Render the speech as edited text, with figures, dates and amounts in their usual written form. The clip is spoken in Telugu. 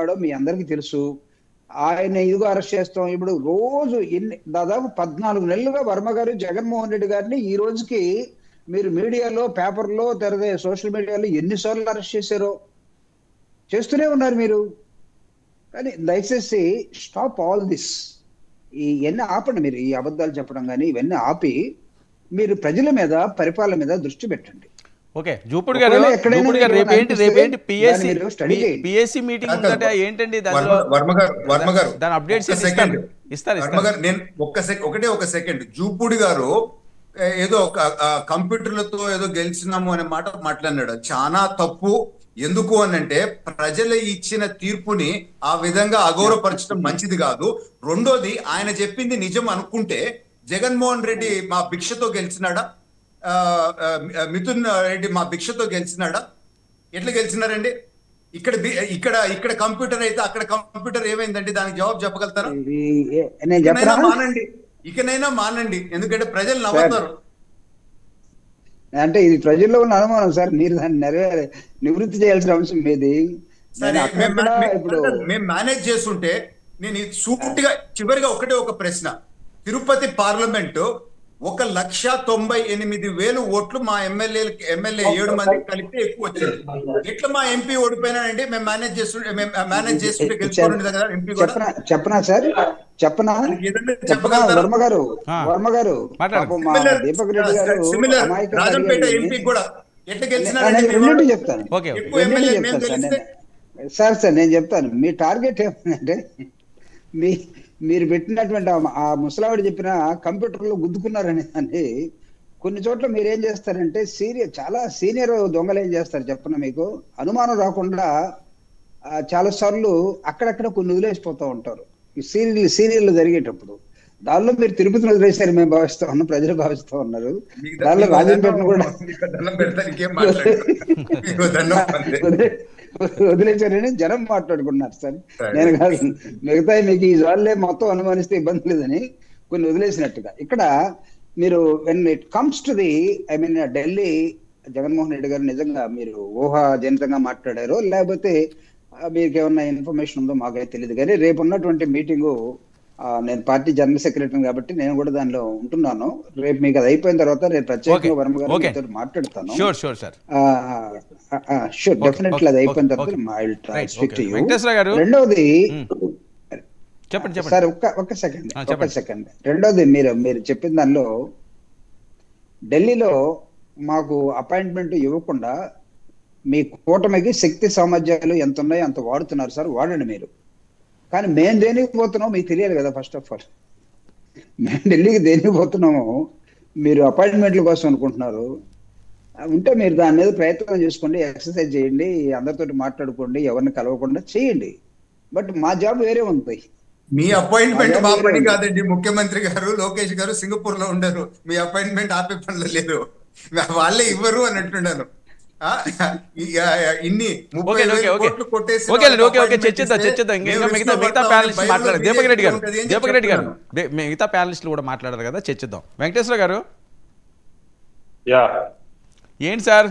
ఉన్నాడో మీ అందరికీ తెలుసు. ఆయన ఇదిగో అరెస్ట్ చేస్తాం. ఇప్పుడు రోజు దాదాపు 14 నెలలుగా వర్మ గారు జగన్మోహన్ రెడ్డి గారిని ఈ రోజుకి మీరు మీడియాలో, పేపర్లో, తర్వాత సోషల్ మీడియాలో ఎన్నిసార్లు అరెస్ట్ చేశారో చేస్తూనే ఉన్నారు మీరు. కానీ దయచేసి స్టాప్ ఆల్ దిస్. ఇవన్నీ ఆపండి. మీరు ఈ అబద్ధాలు చెప్పడం కానీ ఇవన్నీ ఆపి మీరు ప్రజల మీద, పరిపాలన మీద దృష్టి పెట్టండి. ఓకే, జూపూడి గారు రేపేంటి పిఎస్సి మీటింగ్ ఉందట, ఏంటండి దాని అప్డేట్స్ ఇస్తారు? నేను ఒక సెకండ్ జూపూడి గారు ఏదో కంప్యూటర్లతో ఏదో గెలిచినాము అనే మాట మాట్లాడినాడు. చాలా తప్పు. ఎందుకు అనంటే ప్రజలు ఇచ్చిన తీర్పుని ఆ విధంగా అగౌరవపరచడం మంచిది కాదు. రెండోది, ఆయన చెప్పింది నిజం అనుకుంటే జగన్మోహన్ రెడ్డి మా భిక్షతో గెలిచినాడా? మిథున్ రెడ్డి మా భిక్షతో గెలిచినాడా? ఎట్లా గెలిచినారండి? ఇక్కడ కంప్యూటర్ అయితే అక్కడ కంప్యూటర్ ఏమైందండి? దానికి జవాబు చెప్పగలుగుతారా? ఇకనైనా మానండి, ఎందుకంటే ప్రజలు నవ్వుతారు. అంటే ఇది ప్రజల్లో ఉన్న అనుమానం సార్. మీరు దాన్ని నివృత్తి చేయాల్సిన అంశం మీది. మేము మేనేజ్ చేస్తుంటే నేను సూటిగా చివరిగా ఒక ప్రశ్న. తిరుపతి పార్లమెంటు 1,98,000 ఓట్లు మా ఎమ్మెల్యే 7 మంది కలిపితే ఎక్కువ వచ్చింది. ఎట్లా మా ఎంపీ ఓడిపోయినానండి? మేము మేనేజ్ చేస్తుంటే గెలుచుకోండి కదా ఎంపీ కూడా. చెప్పనా సార్? చెప్పనా? వర్మ గారు దీపక్ రెడ్డి గారు రాజంపేట ఎంపీ కూడా ఎట్లా గెలిచినారు చెప్తాను సార్. నేను చెప్తాను. మీ టార్గెట్ ఏమంటే మీరు పెట్టినటువంటి ఆ ముసలావిడ చెప్పిన కంప్యూటర్లో గుద్దుకున్నారని అని కొన్ని చోట్ల మీరు ఏం చేస్తారంటే చాలా సీనియర్ దొంగలు ఏం చేస్తారు చెప్పిన మీకు అనుమానం రాకుండా చాలా సార్లు అక్కడక్కడ కొన్ని వదిలేసిపోతూ ఉంటారు. ఈ సీరియల్ జరిగేటప్పుడు దానిలో మీరు తిరుపతిని వదిలేశారు మేము భావిస్తా ఉన్నాం, ప్రజలు భావిస్తూ ఉన్నారు. దానిలో రాజంపేటను కూడా వదిలేశారని జనం మాట్లాడుకున్నారు సార్. నేను కాదు, మిగతా మీకు ఈ వాళ్ళే మొత్తం అనుమానిస్తే ఇబ్బంది లేదని కొన్ని వదిలేసినట్టుగా. ఇక్కడ మీరు when it comes to Delhi, Jaganmohan Reddy గారు నిజంగా మీరు ఊహాజనితంగా మాట్లాడారో లేకపోతే మీకు ఏమన్నా ఇన్ఫర్మేషన్ ఉందో మాకైతే తెలియదు. కానీ రేపు ఉన్నటువంటి మీటింగు నేను పార్టీ జనరల్ సెక్రటరీ కాబట్టి నేను కూడా దానిలో ఉంటున్నాను. రేపు మీకు అది అయిపోయిన తర్వాత రేపు ప్రత్యేకంగా వర్మ గారితో మాట్లాడతాను. షూర్ డెఫినెట్లీ అది అయిపోయిన తర్వాత స్పీక్ టు యు. రెండోది సార్ ఒక్క సెకండ్. రెండోది మీరు చెప్పిన దానిలో ఢిల్లీలో మాకు అపాయింట్మెంట్ ఇవ్వకుండా మీ కూటమికి శక్తి సామర్థ్యాలు ఎంత ఉన్నాయో అంత వాడుతున్నారు సార్, వాడండి మీరు. కానీ మేము దేనికి పోతున్నామో మీకు తెలియాలి కదా. ఫస్ట్ ఆఫ్ ఆల్ మేము ఢిల్లీకి దేనికి పోతున్నామో మీరు అపాయింట్మెంట్ల కోసం అనుకుంటున్నారు. ఉంటే మీరు దాని మీద ప్రయత్నం చేసుకోండి, ఎక్సర్సైజ్ చేయండి, అందరితో మాట్లాడుకోండి, ఎవరిని కలవకుండా చేయండి. బట్ మా జాబ్ వేరే ఉంది. మీ అపాయింట్మెంట్ మా పని కాదండి. ముఖ్యమంత్రి గారు, లోకేష్ గారు సింగపూర్ లో ఉండరు. మీ అపాయింట్మెంట్ ఆపే పనులు లేదు, వాళ్ళే ఇవ్వరు అని అంటున్నాను. మిగతా ప్యానలిస్టులు కూడా మాట్లాడారు కదా, చర్చిద్దాం. వెంకటేశ్వర గారు ఏంటి సార్